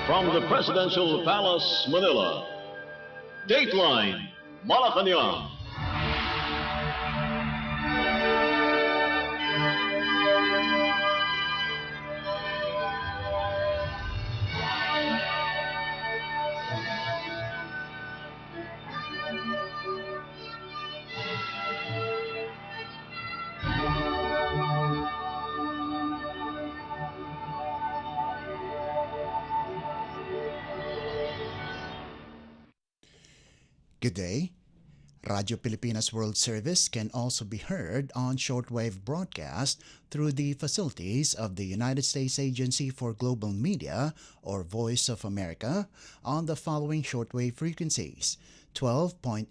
From the Presidential Palace, Manila, Dateline Malacañang. Good day. Radio Pilipinas World Service can also be heard on shortwave broadcast through the facilities of the United States Agency for Global Media, or Voice of America, on the following shortwave frequencies: 12.020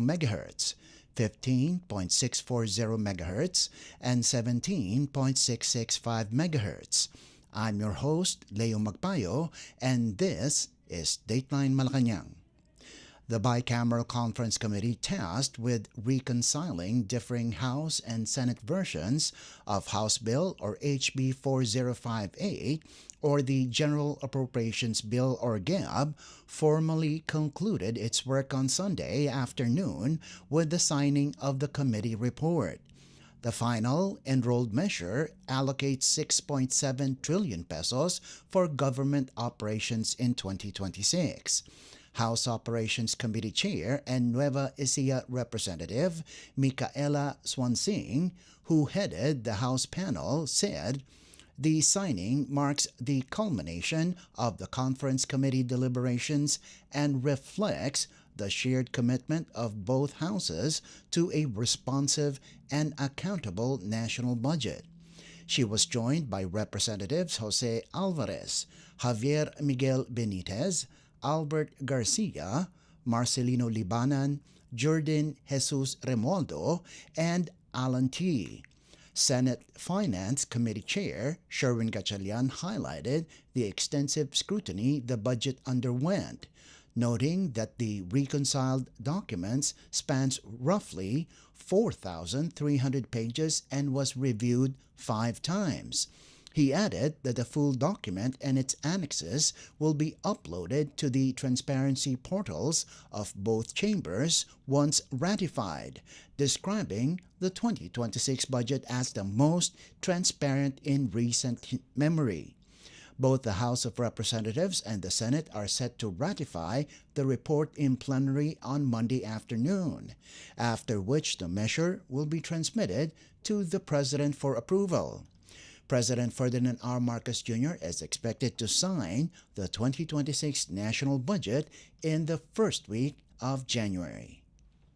MHz, 15.640 MHz, and 17.665 MHz. I'm your host, Leo Magpayo, and this is Dateline Malacañang. The Bicameral Conference Committee tasked with reconciling differing House and Senate versions of House Bill or HB 4058 or the General Appropriations Bill or GAB formally concluded its work on Sunday afternoon with the signing of the committee report. The final enrolled measure allocates 6.7 trillion pesos for government operations in 2026. House Operations Committee Chair and Nueva Ecija Representative Micaela Swansing, who headed the House panel, said the signing marks the culmination of the Conference Committee deliberations and reflects the shared commitment of both houses to a responsive and accountable national budget. She was joined by Representatives Jose Alvarez, Javier Miguel Benitez, Albert Garcia, Marcelino Libanan, Jordan Jesus Remualdo, and Alan T. Senate Finance Committee Chair Sherwin Gatchalian highlighted the extensive scrutiny the budget underwent, noting that the reconciled documents spans roughly 4,300 pages and was reviewed 5 times. He added that the full document and its annexes will be uploaded to the transparency portals of both chambers once ratified, describing the 2026 budget as the most transparent in recent memory. Both the House of Representatives and the Senate are set to ratify the report in plenary on Monday afternoon, after which the measure will be transmitted to the President for approval. President Ferdinand R. Marcos Jr. is expected to sign the 2026 national budget in the first week of January.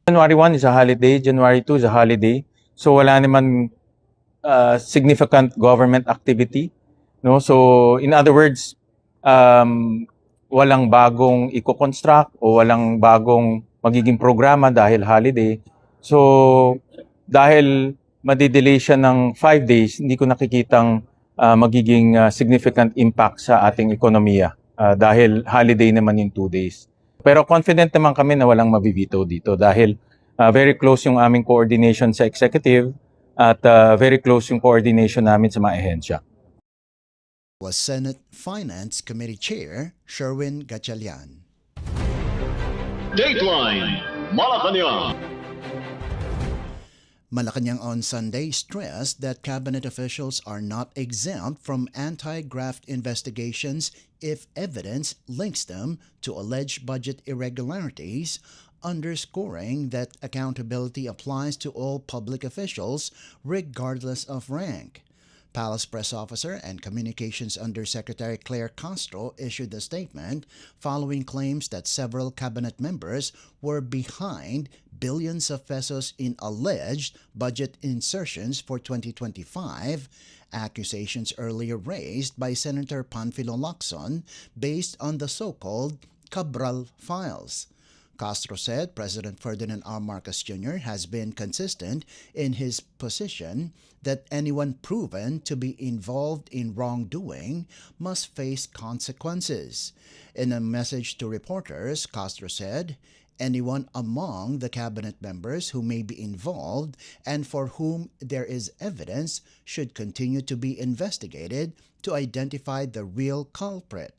January 1 is a holiday, January 2 is a holiday. So wala naman significant government activity, no? So in other words, walang bagong i-construct o walang bagong magiging programa dahil holiday. So dahil madidelay siya ng 5 days, hindi ko nakikitang magiging significant impact sa ating ekonomiya dahil holiday naman yung 2 days. Pero confident naman kami na walang mabibito dito dahil very close yung aming coordination sa executive at very close yung coordination namin sa mga ehensya. Was Senate Finance Committee Chair Sherwin Gatchalian. Dateline Malacañang. Malacañang on Sunday stressed that cabinet officials are not exempt from anti-graft investigations if evidence links them to alleged budget irregularities, underscoring that accountability applies to all public officials regardless of rank. Palace Press Officer and Communications Undersecretary Claire Castro issued a statement following claims that several cabinet members were behind billions of pesos in alleged budget insertions for 2025, accusations earlier raised by Senator Panfilo Lacson based on the so-called Cabral files. Castro said President Ferdinand R. Marcos Jr. has been consistent in his position that anyone proven to be involved in wrongdoing must face consequences. In a message to reporters, Castro said, anyone among the cabinet members who may be involved and for whom there is evidence should continue to be investigated to identify the real culprit.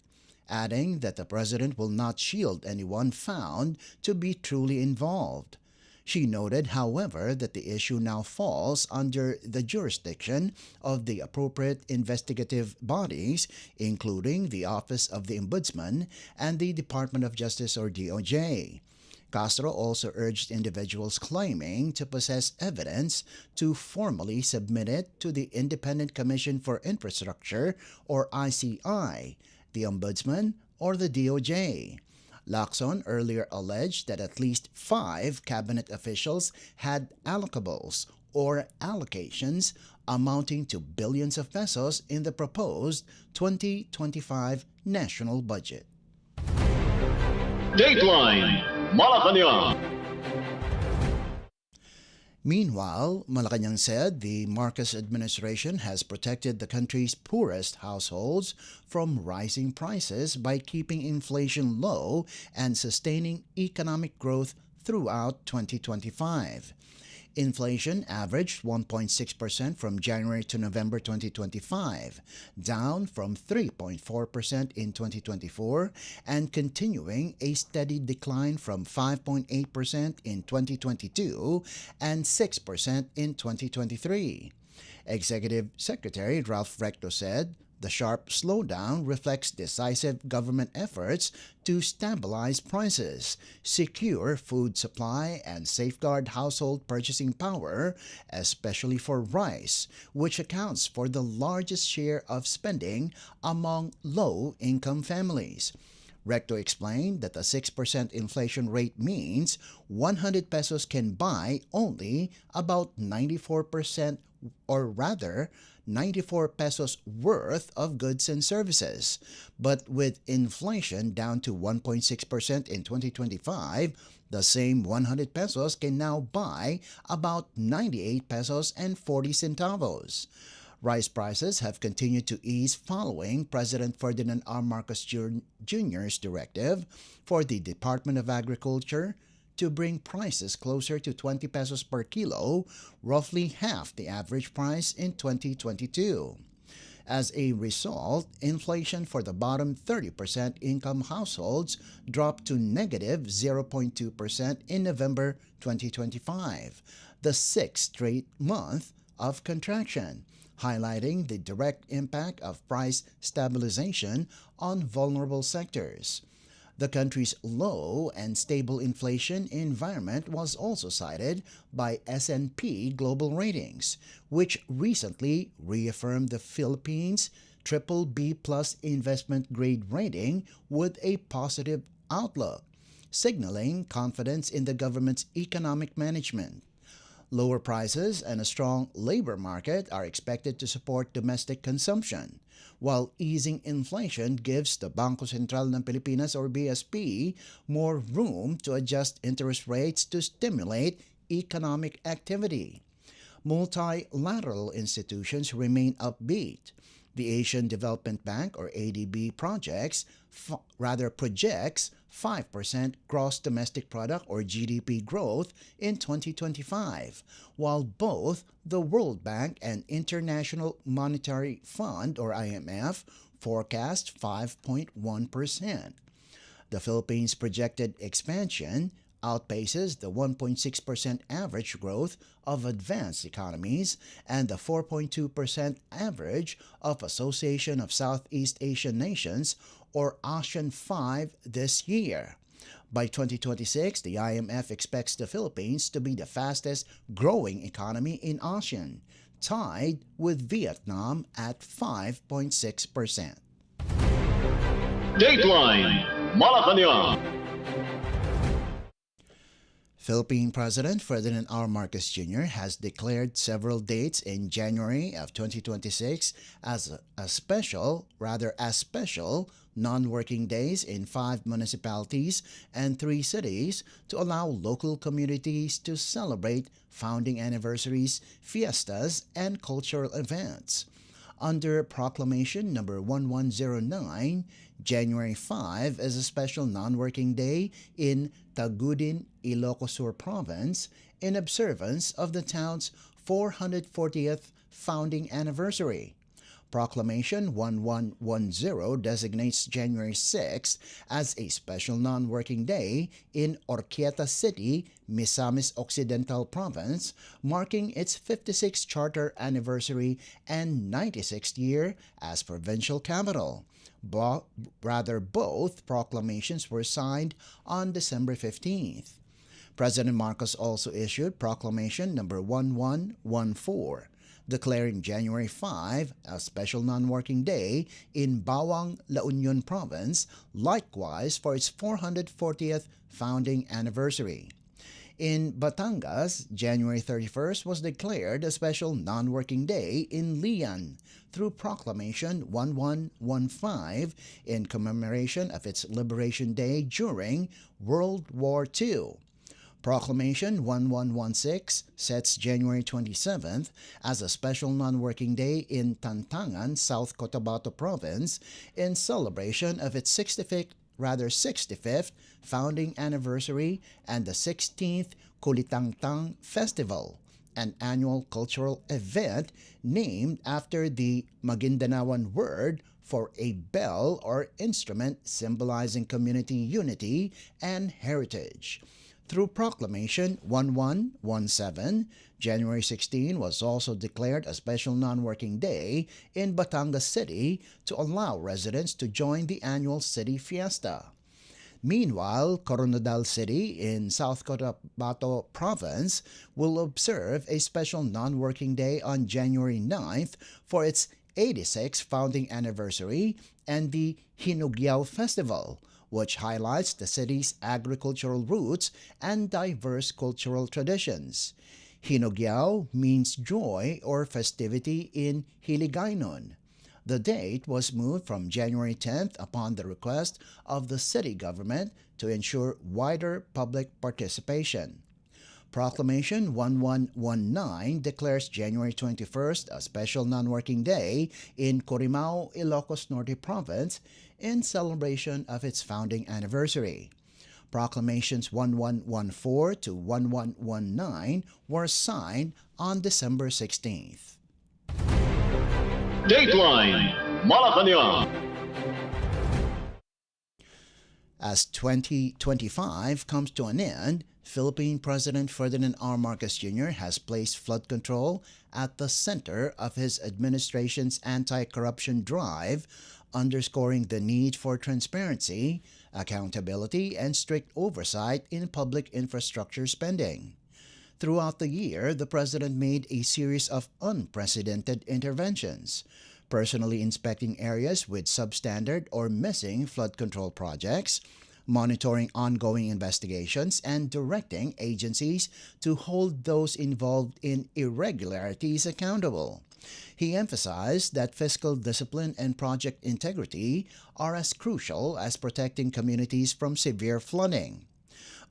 adding that the president will not shield anyone found to be truly involved. She noted, however, that the issue now falls under the jurisdiction of the appropriate investigative bodies, including the Office of the Ombudsman and the Department of Justice or DOJ. Castro also urged individuals claiming to possess evidence to formally submit it to the Independent Commission for Infrastructure or ICI, the Ombudsman, or the DOJ. Lacson earlier alleged that at least 5 cabinet officials had allocables or allocations amounting to billions of pesos in the proposed 2025 national budget. Dateline Malacañang. Meanwhile, Malacañang said the Marcos administration has protected the country's poorest households from rising prices by keeping inflation low and sustaining economic growth throughout 2025. Inflation averaged 1.6% from January to November 2025, down from 3.4% in 2024 and continuing a steady decline from 5.8% in 2022 and 6% in 2023. Executive Secretary Ralph Recto said, the sharp slowdown reflects decisive government efforts to stabilize prices, secure food supply, and safeguard household purchasing power, especially for rice, which accounts for the largest share of spending among low-income families. Recto explained that the 6% inflation rate means 100 pesos can buy only about 94%, or rather 94 pesos worth of goods and services. But with inflation down to 1.6% in 2025, the same 100 pesos can now buy about 98 pesos and 40 centavos. Rice prices have continued to ease following President Ferdinand R. Marcos Jr.'s directive for the Department of Agriculture to bring prices closer to 20 pesos per kilo, roughly half the average price in 2022. As a result, inflation for the bottom 30% income households dropped to negative 0.2% in November 2025, the 6th straight month of contraction, highlighting the direct impact of price stabilization on vulnerable sectors. The country's low and stable inflation environment was also cited by S&P Global Ratings, which recently reaffirmed the Philippines' BBB+ investment grade rating with a positive outlook, signaling confidence in the government's economic management. Lower prices and a strong labor market are expected to support domestic consumption, while easing inflation gives the Bangko Sentral ng Pilipinas or BSP more room to adjust interest rates to stimulate economic activity. Multilateral institutions remain upbeat. The Asian Development Bank or ADB projects 5% gross domestic product or GDP growth in 2025, while both the World Bank and International Monetary Fund or IMF forecast 5.1%. The Philippines' projected expansion outpaces the 1.6% average growth of advanced economies and the 4.2% average of Association of Southeast Asian Nations or ASEAN 5 this year. By 2026, the IMF expects the Philippines to be the fastest growing economy in ASEAN, tied with Vietnam at 5.6%. Dateline Malacañang. Philippine President Ferdinand R. Marcos Jr. has declared several dates in January of 2026 as special non-working days in 5 municipalities and 3 cities to allow local communities to celebrate founding anniversaries, fiestas, and cultural events. Under Proclamation Number 1109, January 5 is a special non-working day in Tagudin, Ilocos Sur Province in observance of the town's 440th founding anniversary. Proclamation 1110 designates January 6 as a special non-working day in Orquieta City, Misamis Occidental Province, marking its 56th charter anniversary and 96th year as provincial capital. Both proclamations were signed on December 15th. President Marcos also issued Proclamation number 1114, declaring January 5 a special non-working day in Bawang, La Union Province, likewise for its 440th founding anniversary. In Batangas, January 31st was declared a special non-working day in Lian through Proclamation 1115 in commemoration of its Liberation Day during World War II. Proclamation 1116 sets January 27th as a special non-working day in Tantangan, South Cotabato Province in celebration of its 65th founding anniversary and the 16th Kulitangtang Festival, an annual cultural event named after the Magindanaoan word for a bell or instrument symbolizing community unity and heritage. Through Proclamation 1117, January 16 was also declared a special non-working day in Batangas City to allow residents to join the annual city fiesta. Meanwhile, Coronadal City in South Cotabato Province will observe a special non-working day on January 9th for its 86th founding anniversary and the Hinugyao Festival, which highlights the city's agricultural roots and diverse cultural traditions. Hinugyao means joy or festivity in Hiligaynon. The date was moved from January 10th upon the request of the city government to ensure wider public participation. Proclamation 1119 declares January 21st a special non-working day in Corimao, Ilocos Norte Province in celebration of its founding anniversary. Proclamations 1114 to 1119 were signed on December 16th. Dateline Malacañang. As 2025 comes to an end, Philippine President Ferdinand R. Marcos Jr. has placed flood control at the center of his administration's anti-corruption drive, underscoring the need for transparency, accountability, and strict oversight in public infrastructure spending. Throughout the year, the President made a series of unprecedented interventions, personally inspecting areas with substandard or missing flood control projects, monitoring ongoing investigations, and directing agencies to hold those involved in irregularities accountable. He emphasized that fiscal discipline and project integrity are as crucial as protecting communities from severe flooding.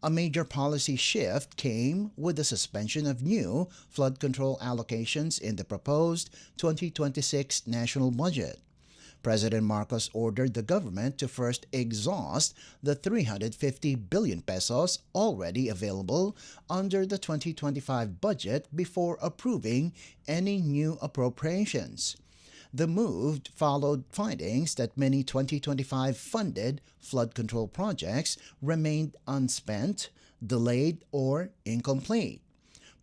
A major policy shift came with the suspension of new flood control allocations in the proposed 2026 national budget. President Marcos ordered the government to first exhaust the 350 billion pesos already available under the 2025 budget before approving any new appropriations. The move followed findings that many 2025 funded flood control projects remained unspent, delayed, or incomplete.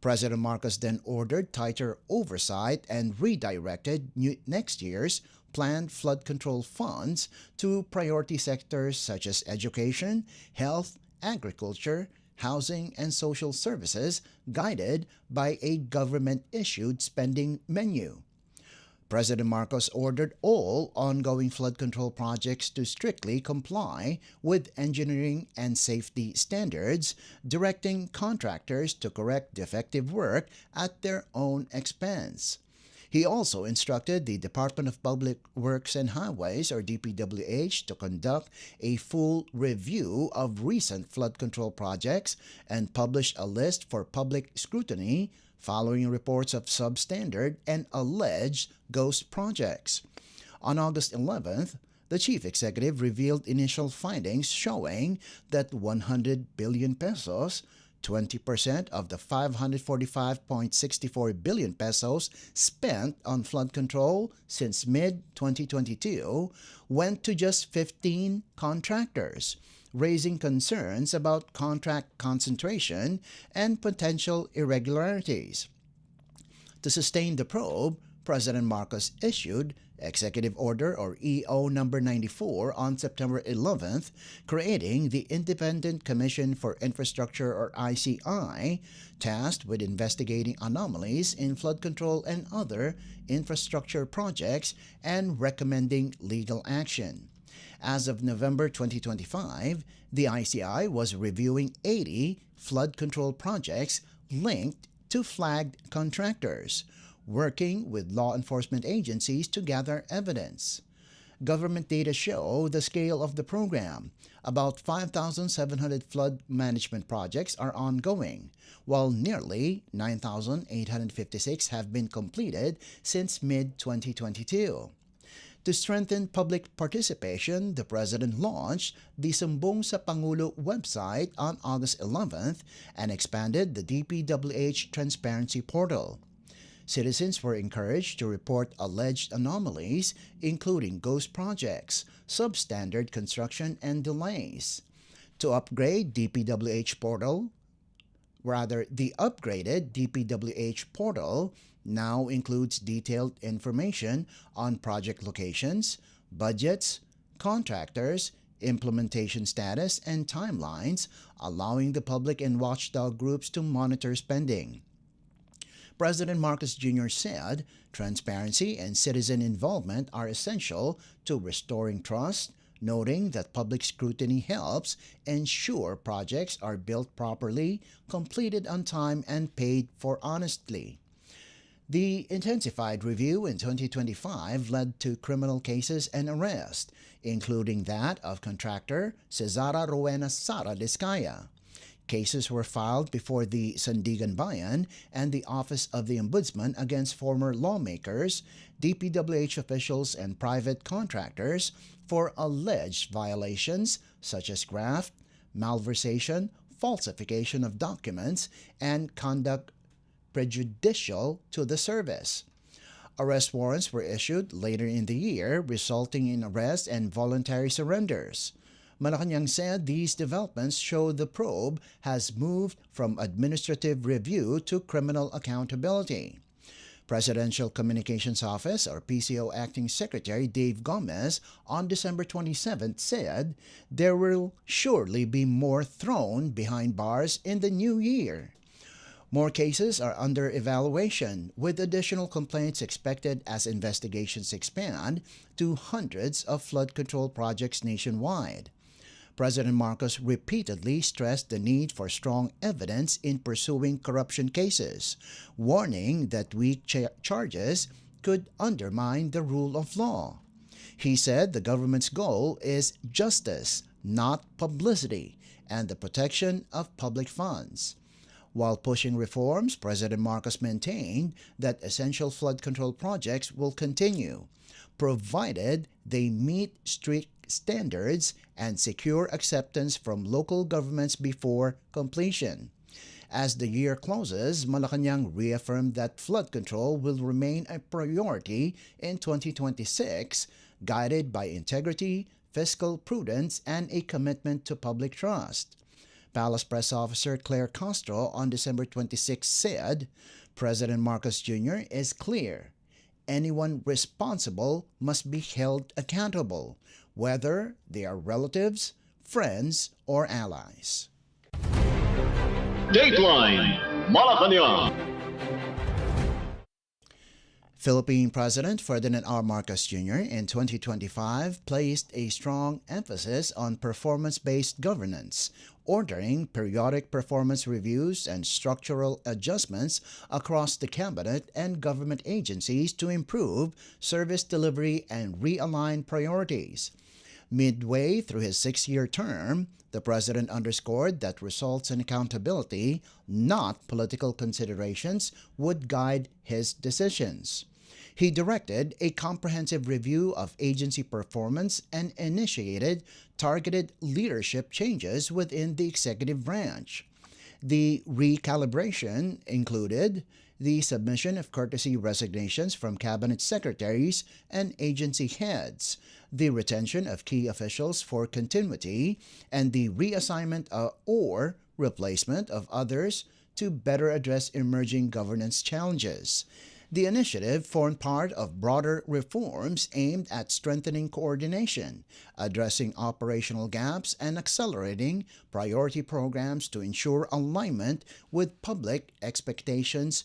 President Marcos then ordered tighter oversight and redirected next year's planned flood control funds to priority sectors such as education, health, agriculture, housing, and social services, guided by a government-issued spending menu. President Marcos ordered all ongoing flood control projects to strictly comply with engineering and safety standards, directing contractors to correct defective work at their own expense. He also instructed the Department of Public Works and Highways, or DPWH, to conduct a full review of recent flood control projects and publish a list for public scrutiny following reports of substandard and alleged ghost projects. On August 11th, the chief executive revealed initial findings showing that 100 billion pesos, 20% of the 545.64 billion pesos spent on flood control since mid-2022 went to just 15 contractors, raising concerns about contract concentration and potential irregularities. To sustain the probe, President Marcos issued Executive Order or EO number 94 on September 11th, creating the Independent Commission for Infrastructure or ICI, tasked with investigating anomalies in flood control and other infrastructure projects and recommending legal action. As of November 2025, the ICI was reviewing 80 flood control projects linked to flagged contractors, working with law enforcement agencies to gather evidence. Government data show the scale of the program. About 5,700 flood management projects are ongoing, while nearly 9,856 have been completed since mid-2022. To strengthen public participation, the President launched the Sumbong sa Pangulo website on August 11th and expanded the DPWH Transparency Portal. Citizens were encouraged to report alleged anomalies, including ghost projects, substandard construction, and delays. To upgrade the upgraded DPWH portal now includes detailed information on project locations, budgets, contractors, implementation status, and timelines, allowing the public and watchdog groups to monitor spending. President Marcos Jr. said transparency and citizen involvement are essential to restoring trust, noting that public scrutiny helps ensure projects are built properly, completed on time, and paid for honestly. The intensified review in 2025 led to criminal cases and arrests, including that of contractor Cesara Rowena Sara Discaya. Cases were filed before the Sandigan Bayan and the Office of the Ombudsman against former lawmakers, DPWH officials, and private contractors for alleged violations such as graft, malversation, falsification of documents, and conduct prejudicial to the service. Arrest warrants were issued later in the year, resulting in arrests and voluntary surrenders. Malacañang said these developments show the probe has moved from administrative review to criminal accountability. Presidential Communications Office or PCO Acting Secretary Dave Gomez on December 27th said there will surely be more thrown behind bars in the new year. More cases are under evaluation, with additional complaints expected as investigations expand to hundreds of flood control projects nationwide. President Marcos repeatedly stressed the need for strong evidence in pursuing corruption cases, warning that weak charges could undermine the rule of law. He said the government's goal is justice, not publicity, and the protection of public funds. While pushing reforms, President Marcos maintained that essential flood control projects will continue, provided they meet strict standards and secure acceptance from local governments before completion. As the year closes, Malacañang reaffirmed that flood control will remain a priority in 2026, guided by integrity, fiscal prudence, and a commitment to public trust. Palace Press Officer Claire Castro on December 26 said, President Marcos Jr. is clear. Anyone responsible must be held accountable, whether they are relatives, friends, or allies. Dateline Malacañang. Philippine President Ferdinand R. Marcos Jr. in 2025 placed a strong emphasis on performance-based governance, ordering periodic performance reviews and structural adjustments across the cabinet and government agencies to improve service delivery and realign priorities. Midway through his 6-year term, the president underscored that results and accountability, not political considerations, would guide his decisions. He directed a comprehensive review of agency performance and initiated targeted leadership changes within the executive branch. The recalibration included the submission of courtesy resignations from cabinet secretaries and agency heads, the retention of key officials for continuity, and the reassignment or replacement of others to better address emerging governance challenges. The initiative formed part of broader reforms aimed at strengthening coordination, addressing operational gaps, and accelerating priority programs to ensure alignment with public expectations.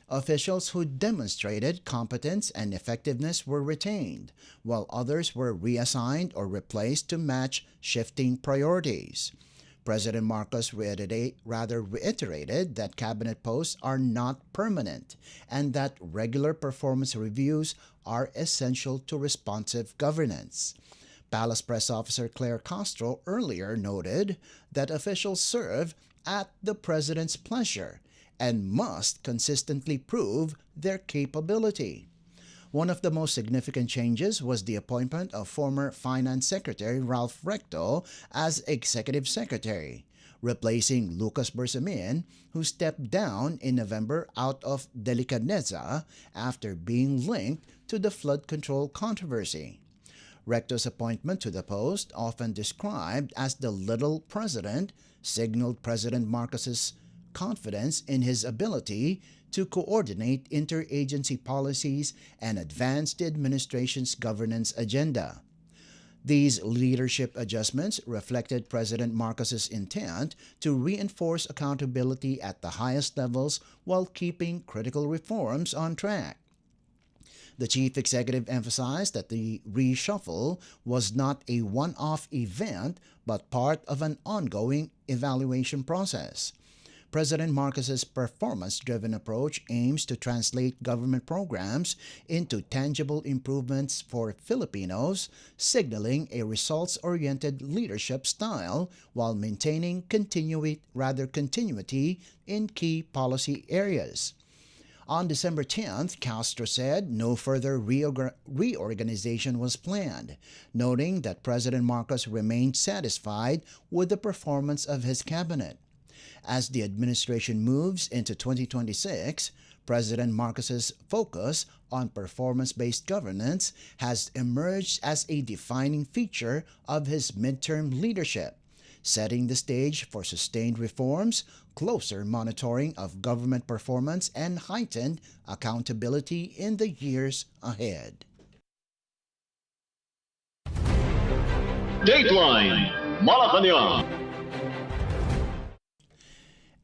Officials who demonstrated competence and effectiveness were retained, while others were reassigned or replaced to match shifting priorities. President Marcos reiterated that cabinet posts are not permanent and that regular performance reviews are essential to responsive governance. Palace Press Officer Claire Castro earlier noted that officials serve at the president's pleasure and must consistently prove their capability. One of the most significant changes was the appointment of former Finance Secretary Ralph Recto as Executive Secretary, replacing Lucas Bersamin, who stepped down in November out of delicadeza after being linked to the flood control controversy. Recto's appointment to the post, often described as the Little President, signaled President Marcos's confidence in his ability to coordinate interagency policies and advance the administration's governance agenda. These leadership adjustments reflected President Marcos's intent to reinforce accountability at the highest levels while keeping critical reforms on track. The chief executive emphasized that the reshuffle was not a one-off event but part of an ongoing evaluation process. President Marcos's performance-driven approach aims to translate government programs into tangible improvements for Filipinos, signaling a results-oriented leadership style while maintaining continuity in key policy areas. On December 10th, Castro said no further reorganization was planned, noting that President Marcos remained satisfied with the performance of his cabinet. As the administration moves into 2026, President Marcos's focus on performance-based governance has emerged as a defining feature of his midterm leadership, setting the stage for sustained reforms, closer monitoring of government performance, and heightened accountability in the years ahead. Dateline Malacañang.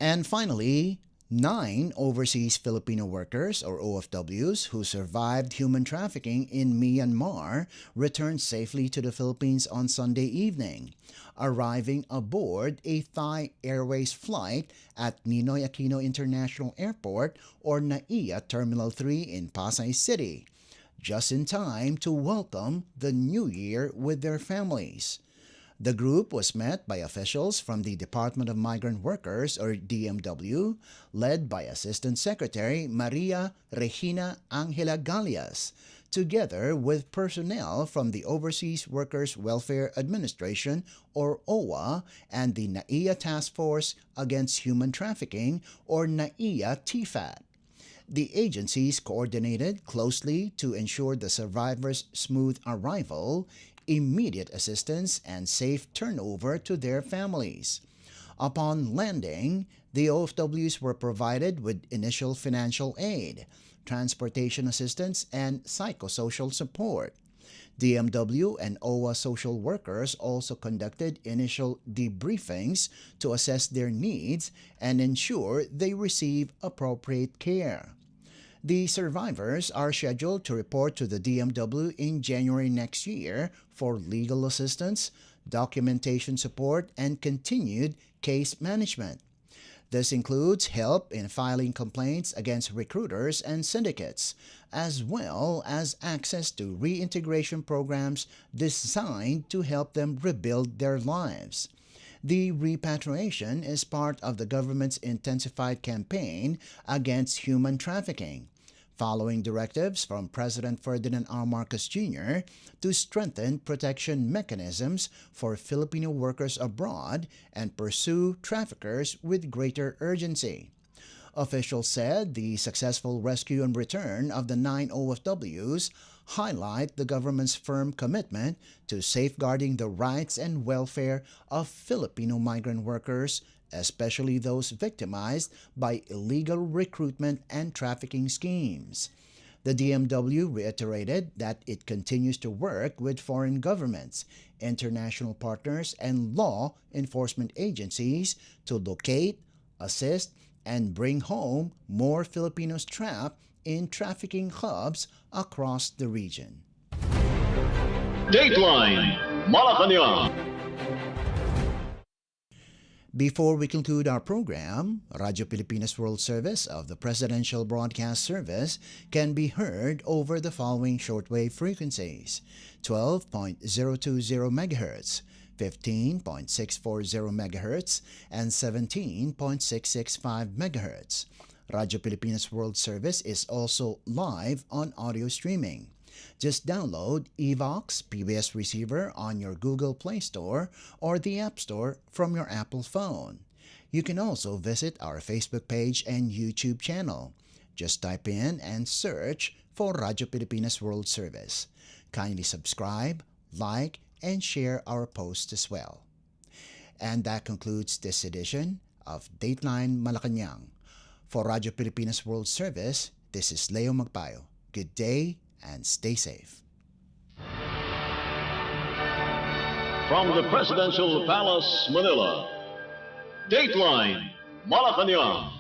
And finally, 9 overseas Filipino workers or OFWs who survived human trafficking in Myanmar returned safely to the Philippines on Sunday evening, arriving aboard a Thai Airways flight at Ninoy Aquino International Airport or NAIA Terminal 3 in Pasay City, just in time to welcome the new year with their families. The group was met by officials from the Department of Migrant Workers or DMW, led by Assistant Secretary Maria Regina Angela Galias, together with personnel from the Overseas Workers Welfare Administration or OWA and the NAIA Task Force Against Human Trafficking or NAIA TFAT. The agencies coordinated closely to ensure the survivors' smooth arrival, immediate assistance, and safe turnover to their families. Upon landing, the OFWs were provided with initial financial aid, transportation assistance, and psychosocial support. DMW and OWA social workers also conducted initial debriefings to assess their needs and ensure they receive appropriate care. The survivors are scheduled to report to the DMW in January next year for legal assistance, documentation support, and continued case management. This includes help in filing complaints against recruiters and syndicates, as well as access to reintegration programs designed to help them rebuild their lives. The repatriation is part of the government's intensified campaign against human trafficking, following directives from President Ferdinand R. Marcos Jr. to strengthen protection mechanisms for Filipino workers abroad and pursue traffickers with greater urgency. Officials said the successful rescue and return of the 9 OFWs highlight the government's firm commitment to safeguarding the rights and welfare of Filipino migrant workers, especially those victimized by illegal recruitment and trafficking schemes. The DMW reiterated that it continues to work with foreign governments, international partners, and law enforcement agencies to locate, assist, and bring home more Filipinos trapped in trafficking hubs across the region. Dateline Malacañang. Before we conclude our program, Radyo Pilipinas World Service of the Presidential Broadcast Service can be heard over the following shortwave frequencies: 12.020 MHz, 15.640 MHz, and 17.665 MHz. Radyo Pilipinas World Service is also live on audio streaming. Just download Evox PBS Receiver on your Google Play Store or the App Store from your Apple phone. You can also visit our Facebook page and YouTube channel. Just type in and search for Radyo Pilipinas World Service. Kindly subscribe, like, and share our posts as well. And that concludes this edition of Dateline Malacañang. For Radyo Pilipinas World Service, this is Leo Magpayo. Good day and stay safe. From the Presidential Palace, Manila, Dateline Malacañang.